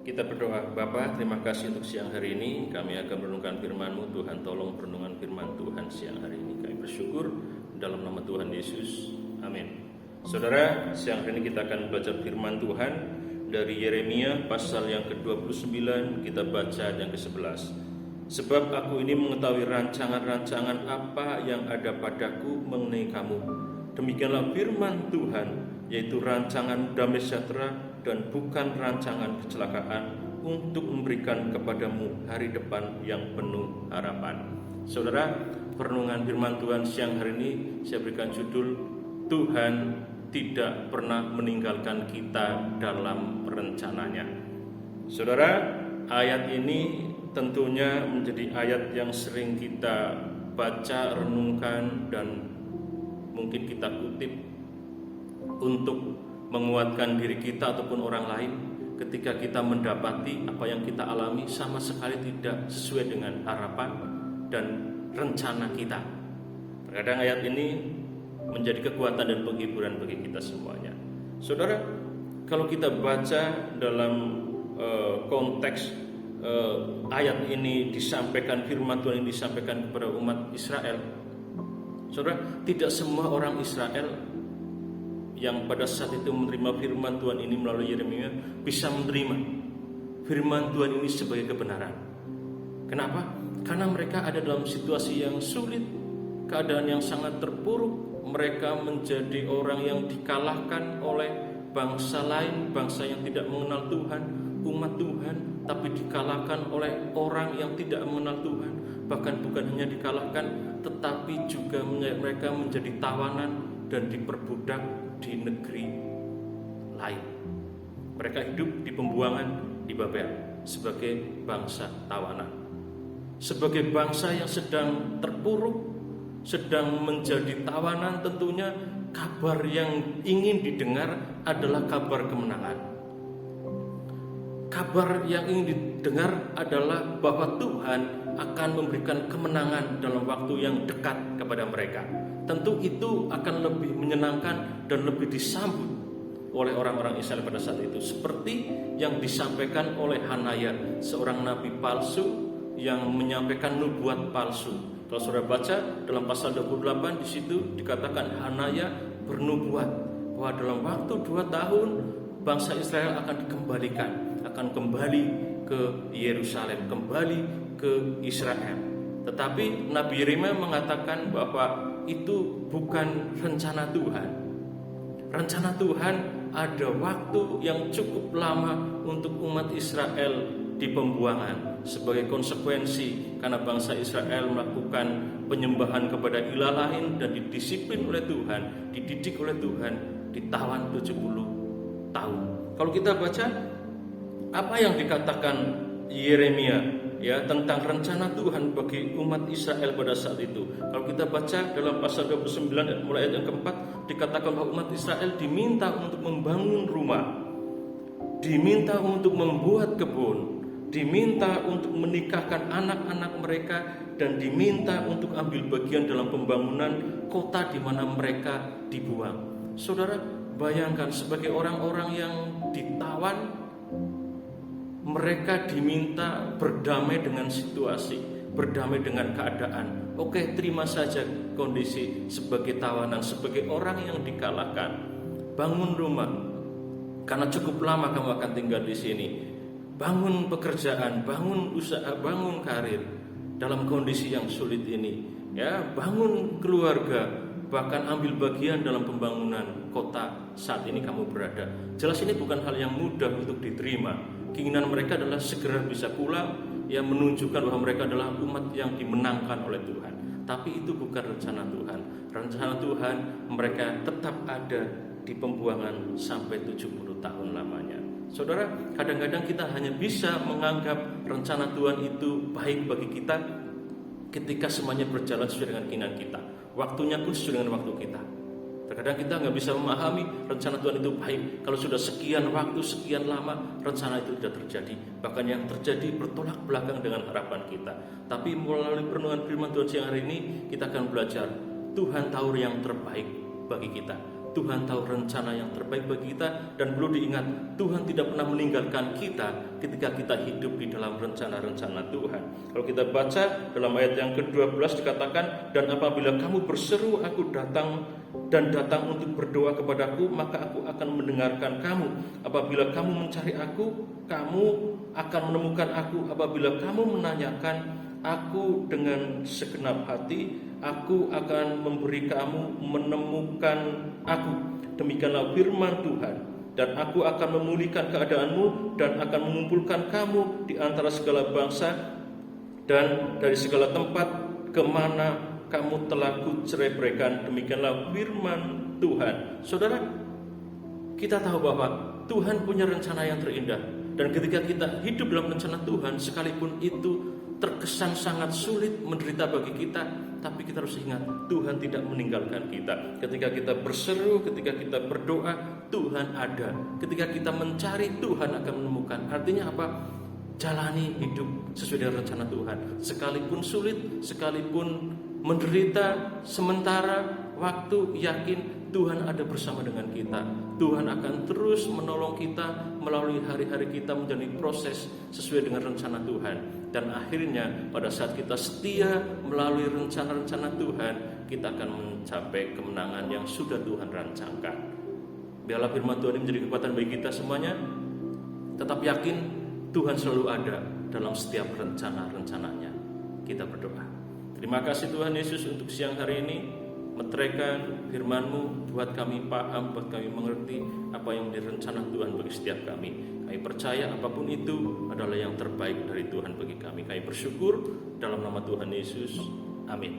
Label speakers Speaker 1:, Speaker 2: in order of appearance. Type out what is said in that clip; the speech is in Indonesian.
Speaker 1: Kita berdoa. Bapa, terima kasih untuk siang hari ini. Kami akan merenungkan firman-Mu. Tuhan, tolong renungan firman Tuhan siang hari ini. Kami bersyukur dalam nama Tuhan Yesus. Amin. Saudara, siang hari ini kita akan belajar firman Tuhan dari Yeremia pasal yang ke-29. Kita baca yang ke-11. Sebab aku ini mengetahui rancangan-rancangan apa yang ada padaku mengenai kamu. Demikianlah firman Tuhan, yaitu rancangan damai sejahtera dan bukan rancangan kecelakaan, untuk memberikan kepadamu hari depan yang penuh harapan. Saudara, perenungan firman Tuhan siang hari ini saya berikan judul, Tuhan tidak pernah meninggalkan kita dalam rencananya. Saudara, ayat ini tentunya menjadi ayat yang sering kita baca, renungkan, dan mungkin kita kutip untuk menguatkan diri kita ataupun orang lain ketika kita mendapati apa yang kita alami sama sekali tidak sesuai dengan harapan dan rencana kita. Terkadang ayat ini menjadi kekuatan dan penghiburan bagi kita semuanya. Saudara, kalau kita baca dalam konteks ayat ini disampaikan, firman Tuhan ini disampaikan kepada umat Israel. Saudara, tidak semua orang Israel yang pada saat itu menerima firman Tuhan ini melalui Yeremia bisa menerima firman Tuhan ini sebagai kebenaran. Kenapa? Karena mereka ada dalam situasi yang sulit, keadaan yang sangat terpuruk. Mereka menjadi orang yang dikalahkan oleh bangsa lain, bangsa yang tidak mengenal Tuhan, umat Tuhan, tapi dikalahkan oleh orang yang tidak mengenal Tuhan. Bahkan bukan hanya dikalahkan, tetapi juga mereka menjadi tawanan dan diperbudak di negeri lain. Mereka hidup di pembuangan di Babel sebagai bangsa tawanan, sebagai bangsa yang sedang terpuruk, sedang menjadi tawanan. Tentunya kabar yang ingin didengar adalah kabar kemenangan. Kabar yang ingin didengar adalah bahwa Tuhan akan memberikan kemenangan dalam waktu yang dekat kepada mereka. Tentu itu akan lebih menyenangkan dan lebih disambut oleh orang-orang Israel pada saat itu, seperti yang disampaikan oleh Hanaya, seorang nabi palsu yang menyampaikan nubuat palsu. Kalau saudara baca dalam pasal 28, di situ dikatakan Hanaya bernubuat bahwa dalam waktu 2 tahun bangsa Israel akan dikembalikan, akan kembali ke Yerusalem, kembali ke Israel. Tetapi Nabi Yeremia mengatakan bahwa itu bukan rencana Tuhan. Rencana Tuhan ada waktu yang cukup lama untuk umat Israel di pembuangan sebagai konsekuensi karena bangsa Israel melakukan penyembahan kepada ilah lain dan didisiplin oleh Tuhan, dididik oleh Tuhan, ditawan 70 tahun. Kalau kita baca apa yang dikatakan Yeremia ya tentang rencana Tuhan bagi umat Israel pada saat itu. Kalau kita baca dalam pasal 29 mulai ayat yang keempat, dikatakan bahwa umat Israel diminta untuk membangun rumah, diminta untuk membuat kebun, diminta untuk menikahkan anak-anak mereka, dan diminta untuk ambil bagian dalam pembangunan kota di mana mereka dibuang. Saudara, bayangkan sebagai orang-orang yang ditawan, mereka diminta berdamai dengan situasi, berdamai dengan keadaan. Oke, terima saja kondisi sebagai tawanan, sebagai orang yang dikalahkan. Bangun rumah, karena cukup lama kamu akan tinggal di sini. Bangun pekerjaan, bangun usaha, bangun karir dalam kondisi yang sulit ini. Ya, bangun keluarga, bahkan ambil bagian dalam pembangunan kota saat ini kamu berada. Jelas ini bukan hal yang mudah untuk diterima. Keinginan mereka adalah segera bisa pulang, yang menunjukkan bahwa mereka adalah umat yang dimenangkan oleh Tuhan. Tapi itu bukan rencana Tuhan. Rencana Tuhan mereka tetap ada di pembuangan sampai 70 tahun lamanya. Saudara, kadang-kadang kita hanya bisa menganggap rencana Tuhan itu baik bagi kita ketika semuanya berjalan sesuai dengan keinginan kita. Waktunya pun sesuai dengan waktu kita. Terkadang kita nggak bisa memahami rencana Tuhan itu baik kalau sudah sekian waktu, sekian lama rencana itu tidak terjadi. Bahkan yang terjadi bertolak belakang dengan harapan kita. Tapi melalui perenungan firman Tuhan siang hari ini, kita akan belajar Tuhan tahu yang terbaik bagi kita. Tuhan tahu rencana yang terbaik bagi kita, dan perlu diingat, Tuhan tidak pernah meninggalkan kita ketika kita hidup di dalam rencana-rencana Tuhan. Kalau kita baca dalam ayat yang ke-12 dikatakan, dan apabila kamu berseru, aku datang untuk berdoa kepadaku, maka aku akan mendengarkan kamu. Apabila kamu mencari aku, kamu akan menemukan aku. Apabila kamu menanyakan aku dengan segenap hati, aku akan memberi kamu menemukan aku. Demikianlah firman Tuhan. Dan aku akan memulihkan keadaanmu dan akan mengumpulkan kamu di antara segala bangsa dan dari segala tempat kemana kamu telah kucerai-beraikan. Demikianlah firman Tuhan. Saudara, kita tahu bahwa Tuhan punya rencana yang terindah. Dan ketika kita hidup dalam rencana Tuhan, sekalipun itu terkesan sangat sulit, menderita bagi kita, tapi kita harus ingat, Tuhan tidak meninggalkan kita. Ketika kita berseru, ketika kita berdoa, Tuhan ada. Ketika kita mencari, Tuhan akan menemukan. Artinya apa? Jalani hidup sesuai dengan rencana Tuhan. Sekalipun sulit, sekalipun menderita sementara waktu, yakin Tuhan ada bersama dengan kita. Tuhan akan terus menolong kita melalui hari-hari kita menjalani proses sesuai dengan rencana Tuhan. Dan akhirnya pada saat kita setia melalui rencana-rencana Tuhan, kita akan mencapai kemenangan yang sudah Tuhan rancangkan. Biarlah firman Tuhan ini menjadi kekuatan bagi kita semuanya. Tetap yakin Tuhan selalu ada dalam setiap rencana-rencananya. Kita berdoa. Terima kasih Tuhan Yesus untuk siang hari ini. Meteraikan firman-Mu, buat kami paham, buat kami mengerti apa yang menjadi rencana Tuhan bagi setiap kami. Kami percaya apapun itu adalah yang terbaik dari Tuhan bagi kami. Kami bersyukur dalam nama Tuhan Yesus. Amin.